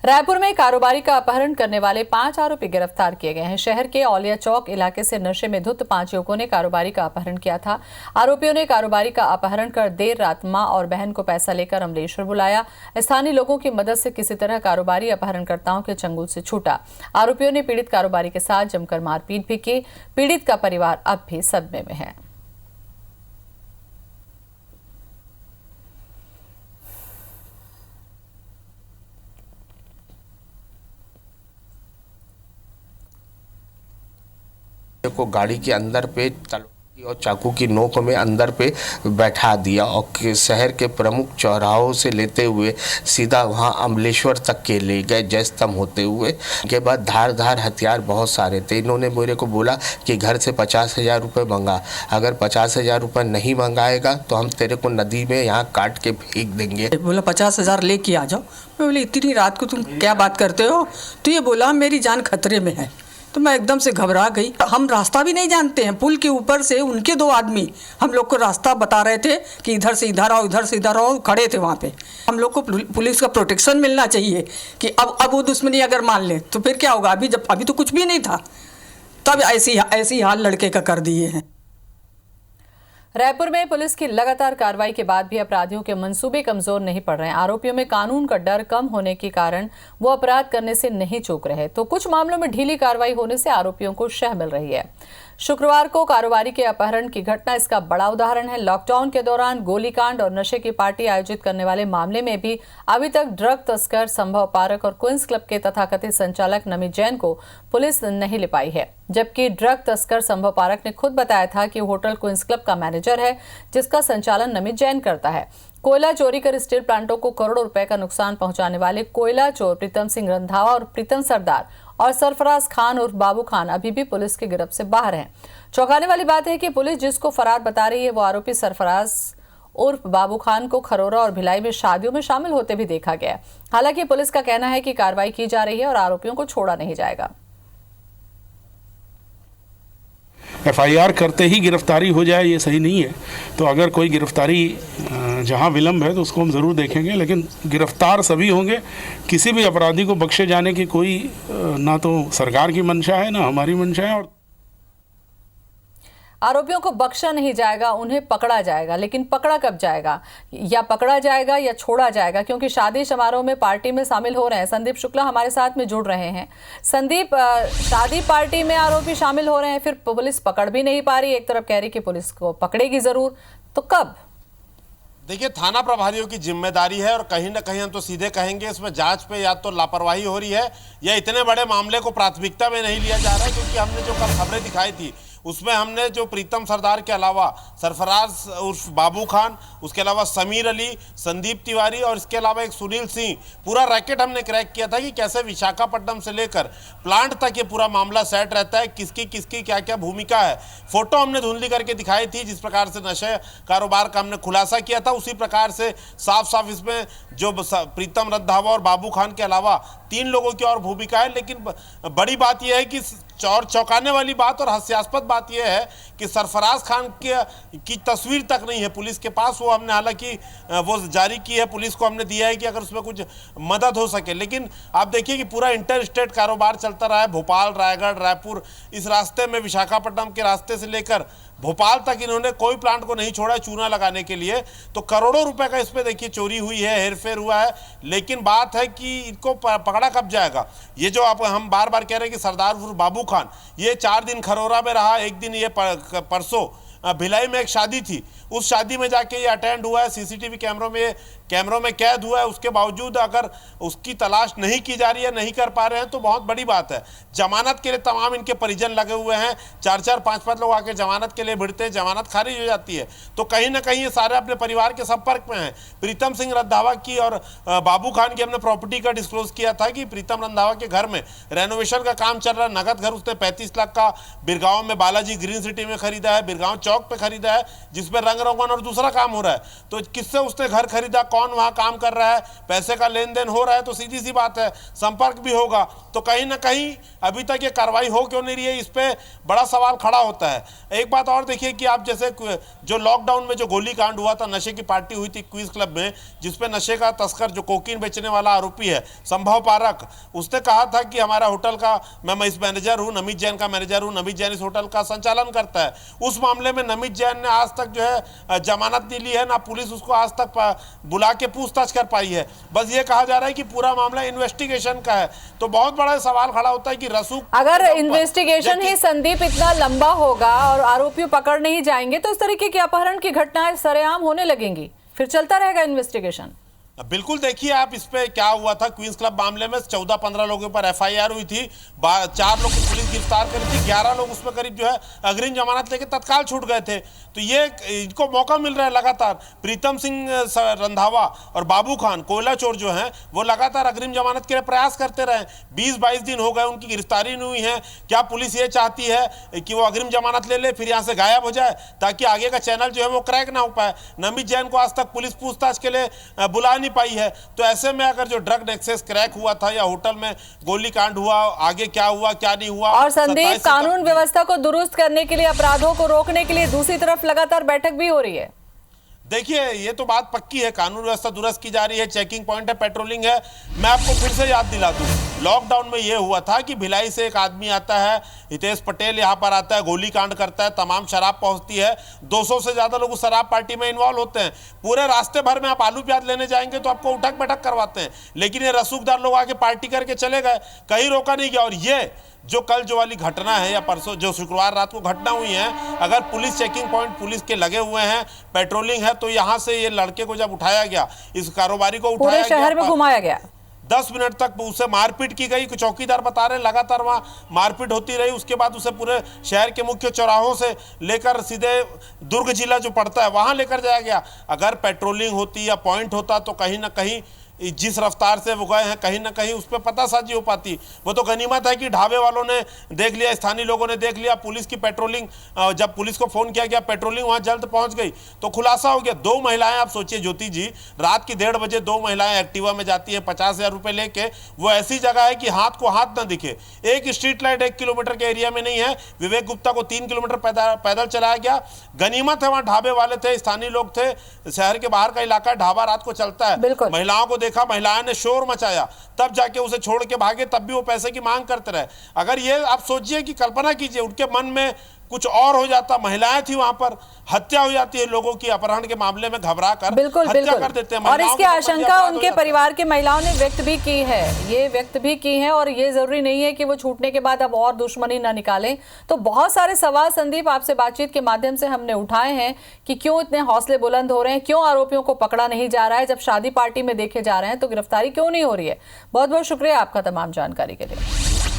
रायपुर में कारोबारी का अपहरण करने वाले 5 आरोपी गिरफ्तार किए गए हैं। शहर के औलिया चौक इलाके से नशे में धुत 5 युवकों ने कारोबारी का अपहरण किया था। आरोपियों ने कारोबारी का अपहरण कर देर रात मां और बहन को पैसा लेकर अमलेश्वर बुलाया। स्थानीय लोगों की मदद से किसी तरह कारोबारी अपहरणकर्ताओं के चंगुल से छूटा। आरोपियों ने पीड़ित कारोबारी के साथ जमकर मारपीट भी की। पीड़ित का परिवार अब भी सदमे में है। को गाड़ी के अंदर पे तलवार और चाकू की नोक में अंदर पे बैठा दिया और शहर के प्रमुख चौराहों से लेते हुए सीधा वहां अमलेश्वर तक के ले गए जयस्तंभ होते हुए। के बाद धार हथियार बहुत सारे थे। इन्होंने मेरे को बोला कि घर से 50,000 रुपये मंगा, अगर 50,000 रुपये नहीं मंगाएगा तो हम तेरे को नदी में यहाँ काट के फेंक देंगे। बोला 50,000 लेके आ जाओ। मैं बोली इतनी रात को तुम क्या बात करते हो? तो ये बोला मेरी जान खतरे में है। तो मैं एकदम से घबरा गई। हम रास्ता भी नहीं जानते हैं। पुल के ऊपर से उनके 2 आदमी हम लोग को रास्ता बता रहे थे कि इधर से इधर आओ, इधर से इधर आओ, खड़े थे वहाँ पे। हम लोग को पुलिस का प्रोटेक्शन मिलना चाहिए कि अब वो दुश्मनी अगर मान ले तो फिर क्या होगा। अभी तो कुछ भी नहीं था, तब ऐसी हाल लड़के का कर दिए हैं। रायपुर में पुलिस की लगातार कार्रवाई के बाद भी अपराधियों के मंसूबे कमजोर नहीं पड़ रहे हैं। आरोपियों में कानून का डर कम होने के कारण वो अपराध करने से नहीं चूक रहे, तो कुछ मामलों में ढीली कार्रवाई होने से आरोपियों को शह मिल रही है। शुक्रवार को कारोबारी के अपहरण की घटना इसका बड़ा उदाहरण है। लॉकडाउन के दौरान गोलीकांड और नशे की पार्टी आयोजित करने वाले मामले में भी अभी तक ड्रग तस्कर संभव पारक और क्वींस क्लब के तथाकथित संचालक नमित जैन को पुलिस नहीं लिपाई है, जबकि ड्रग तस्कर संभव पारक ने खुद बताया था कि होटल क्वींस क्लब का मैनेजर है, जिसका संचालन नमित जैन करता है। कोयला चोरी कर स्टील प्लांटों को करोड़ों रुपए का नुकसान पहुंचाने वाले कोयला चोर प्रीतम सिंह रंधावा और प्रीतम सरदार और सरफराज खान उर्फ बाबू खान अभी भी पुलिस की गिरफ्त से बाहर हैं। चौंकाने वाली बात है कि पुलिस जिसको फरार बता रही है वो आरोपी सरफराज उर्फ बाबू खान को खरोरा और भिलाई में शादियों में शामिल होते भी देखा गया। हालांकि पुलिस का कहना है कि कार्रवाई की जा रही है और आरोपियों को छोड़ा नहीं जाएगा। FIR करते ही गिरफ्तारी हो जाए ये सही नहीं है। तो अगर कोई गिरफ्तारी जहां विलम्ब है तो उसको हम ज़रूर देखेंगे, लेकिन गिरफ्तार सभी होंगे। किसी भी अपराधी को बख्शे जाने की कोई ना तो सरकार की मंशा है ना हमारी मंशा है। और आरोपियों को बख्शा नहीं जाएगा, उन्हें पकड़ा जाएगा। लेकिन पकड़ा कब जाएगा, या पकड़ा जाएगा या छोड़ा जाएगा, क्योंकि शादी समारोह में पार्टी में शामिल हो रहे हैं। संदीप शुक्ला हमारे साथ में जुड़ रहे हैं। संदीप, शादी पार्टी में आरोपी शामिल हो रहे हैं, फिर पुलिस पकड़ भी नहीं पा रही। एक तरफ कह रही कि पुलिस को पकड़ेगी जरूर, तो कब? देखिए, थाना प्रभारियों की जिम्मेदारी है और कहीं ना कहीं हम तो सीधे कहेंगे इसमें जांच पे या तो लापरवाही हो रही है या इतने बड़े मामले को प्राथमिकता में नहीं लिया जा रहा है। क्योंकि हमने जो कल खबरें दिखाई थी उसमें हमने जो प्रीतम सरदार के अलावा सरफराज उर्फ बाबू खान, उसके अलावा समीर अली, संदीप तिवारी और इसके अलावा एक सुनील सिंह, पूरा रैकेट हमने क्रैक किया था कि कैसे विशाखापट्टनम से लेकर प्लांट तक ये पूरा मामला सेट रहता है, किसकी किसकी क्या क्या भूमिका है। फोटो हमने धुंधली करके दिखाई थी। जिस प्रकार से नशे कारोबार का हमने खुलासा किया था, उसी प्रकार से साफ साफ इसमें जो प्रीतम रंधावा और बाबू खान के अलावा 3 लोगों की और भूमिका है। लेकिन बड़ी बात यह है कि और चौंकाने वाली बात और हास्यास्पद बात यह है कि सरफराज खान की तस्वीर तक नहीं है पुलिस के पास। वो हमने हालांकि वो जारी की है, पुलिस को हमने दिया है कि अगर उसमें कुछ मदद हो सके। लेकिन आप देखिए कि पूरा इंटर स्टेट कारोबार चलता रहा है। भोपाल, रायगढ़, रायपुर, इस रास्ते में विशाखापट्टनम के रास्ते से लेकर भोपाल तक इन्होंने कोई प्लांट को नहीं छोड़ा चूना लगाने के लिए। तो करोड़ों रुपए का इसमें देखिए चोरी हुई है, हेरफेर हुआ है। लेकिन बात है कि इनको पकड़ा कब जाएगा। ये जो आप हम बार बार कह रहे हैं कि सरदार बाबू खान, ये 4 दिन खरोरा में रहा, एक दिन ये परसों भिलाई में एक शादी थी, उस शादी में जाके ये अटेंड हुआ है, सीसीटीवी कैमरों में कैद हुआ है। उसके बावजूद अगर उसकी तलाश नहीं की जा रही है, नहीं कर पा रहे हैं, तो बहुत बड़ी बात है। जमानत के लिए तमाम इनके परिजन लगे हुए हैं। 4-4, 5-5 लोग आके जमानत के लिए भिड़ते हैं, जमानत खारिज हो जाती है। तो कहीं ना कहीं ये सारे अपने परिवार के संपर्क में हैं। प्रीतम सिंह रंधावा की और बाबू खान की हमने प्रॉपर्टी का डिस्क्लोज किया था कि प्रीतम रंधावा के घर में रेनोवेशन का काम चल रहा है। नगद घर उसने 35 लाख का बिरगांव में बालाजी ग्रीन सिटी में खरीदा है, बिरगांव चौक पे खरीदा है, जिसमें रंग रंगन और दूसरा काम हो रहा है, तो किससे उसने घर खरीदा, कौन वहां काम कर रहा है, पैसे का लेन देन हो रहा है, तो सीधी सी बात है संपर्क भी होगा। तो कहीं ना कहीं अभी तक ये कार्रवाई हो क्यों नहीं रही है, इस पे बड़ा सवाल खड़ा होता है। एक बात और देखिए कि आप जैसे जो लॉकडाउन में जो गोली कांड हुआ था, नशे की पार्टी हुई थी क्वीज क्लब में, जिसपे नशे का तस्कर जो कोकीन बेचने वाला आरोपी है संभव पारक, उसने कहा था कि हमारा होटल का मैं इस मैनेजर हूं, नमित जैन का मैनेजर हूं, नमित जैन इस होटल का संचालन करता है। उस मामले में नमित जैन ने आज तक जो है जमानत नहीं ली है, ना पुलिस उसको आज तक बुला के पूछताछ कर पाई है। बस ये कहा जा रहा है कि पूरा मामला इन्वेस्टिगेशन का है। तो बहुत बड़ा सवाल खड़ा होता है कि रसूख अगर इन्वेस्टिगेशन ही संदीप इतना लंबा होगा और आरोपी पकड़ नहीं जाएंगे तो इस तरीके की अपहरण की घटनाएं सरेआम होने लगेंगी, फिर चलता रहेगा इन्वेस्टिगेशन। बिल्कुल, देखिए आप इस पे क्या हुआ था क्वींस क्लब मामले में 14-15 लोगों पर एफआईआर हुई थी, 4 लोग को पुलिस गिरफ्तार करी थी, 11 लोग उसमें करीब जो है अग्रिम जमानत लेके तत्काल छूट गए थे। तो ये इनको मौका मिल रहा है लगातार। प्रीतम सिंह रंधावा और बाबू खान कोयला चोर जो हैं वो लगातार अग्रिम जमानत के लिए प्रयास करते रहे। 20-22 दिन हो गए उनकी गिरफ्तारी नहीं हुई है। क्या पुलिस ये चाहती है कि वो अग्रिम जमानत ले ले फिर यहाँ से गायब हो जाए ताकि आगे का चैनल जो है वो क्रैक ना हो पाए? नमित जैन को आज तक पुलिस पूछताछ के लिए बुला नहीं पाई है। तो ऐसे में अगर जो ड्रग नेक्सस क्रैक हुआ था या होटल में गोली कांड हुआ, आगे क्या हुआ क्या नहीं हुआ। और संदीप, कानून व्यवस्था को दुरुस्त करने के लिए, अपराधों को रोकने के लिए दूसरी तरफ लगातार बैठक भी हो रही है। देखिए ये तो बात पक्की है, कानून व्यवस्था दुरुस्त की जा रही है, चेकिंग पॉइंट है, पेट्रोलिंग है। मैं आपको फिर से याद दिला दूं, लॉकडाउन में ये हुआ था कि भिलाई से एक आदमी आता है, हितेश पटेल यहाँ पर आता है, गोली कांड करता है, तमाम शराब पहुंचती है, 200 से ज्यादा लोग उस शराब पार्टी में इन्वॉल्व होते हैं। पूरे रास्ते भर में आप आलू प्याज लेने जाएंगे तो आपको उठक बैठक करवाते हैं, लेकिन ये रसूखदार लोग आके पार्टी करके चले गए, कहीं रोका नहीं गया। और ये जो कल जो वाली घटना है या परसों जो शुक्रवार रात को घटना हुई है, अगर पुलिस चेकिंग पॉइंट पुलिस के लगे हुए हैं, पेट्रोलिंग है, तो यहाँ से ये लड़के को जब उठाया गया, इस कारोबारी को उठाया पूरे शहर में घुमाया गया, 10 मिनट तक उसे मारपीट की गई। चौकीदार बता रहे लगातार वहां मारपीट होती रही। उसके बाद उसे पूरे शहर के मुख्य चौराहों से लेकर सीधे दुर्ग जिला जो पड़ता है वहां लेकर जाया गया। अगर पेट्रोलिंग होती या पॉइंट होता तो कहीं ना कहीं जिस रफ्तार से वो गए हैं कहीं ना कहीं उस पर पतासाजी हो पाती। वो तो गनीमत है कि ढाबे वालों ने देख लिया, स्थानीय लोगों ने देख लिया, पुलिस की पेट्रोलिंग, जब पुलिस को फोन किया गया पेट्रोलिंग वहां जल्द पहुंच गई तो खुलासा हो गया। 2 महिलाएं, आप सोचिए ज्योति जी, रात की 1:30 बजे 2 महिलाएं एक्टिवा में जाती है 50,000 रुपए लेके। वो ऐसी जगह है कि हाथ को हाथ ना दिखे, एक स्ट्रीट लाइट 1 किलोमीटर के एरिया में नहीं है। विवेक गुप्ता को 3 किलोमीटर पैदल चलाया गया। गनीमत है वहां ढाबे वाले थे, स्थानीय लोग थे, शहर के बाहर का इलाका, ढाबा रात को चलता है। महिलाओं को देखा, महिलाओं ने शोर मचाया, तब जाके उसे छोड़ के भागे, तब भी वो पैसे की मांग करते रहे। अगर ये आप सोचिए कि कल्पना कीजिए उनके मन में कुछ और हो जाता, महिलाएं थी वहां पर, हत्या हो जाती है लोगों की, अपहरण के मामले में घबरा कर हत्या कर देते हैं। और इसकी आशंका उनके परिवार के महिलाओं ने व्यक्त भी की है, ये व्यक्त भी की है। और ये जरूरी नहीं है कि वो छूटने के बाद अब और दुश्मनी ना निकालें। तो बहुत सारे सवाल संदीप आपसे बातचीत के माध्यम से हमने उठाए हैं कि क्यों इतने हौसले बुलंद हो रहे हैं, क्यों आरोपियों को पकड़ा नहीं जा रहा है, जब शादी पार्टी में देखे जा रहे हैं तो गिरफ्तारी क्यों नहीं हो रही है। बहुत बहुत शुक्रिया आपका तमाम जानकारी के लिए।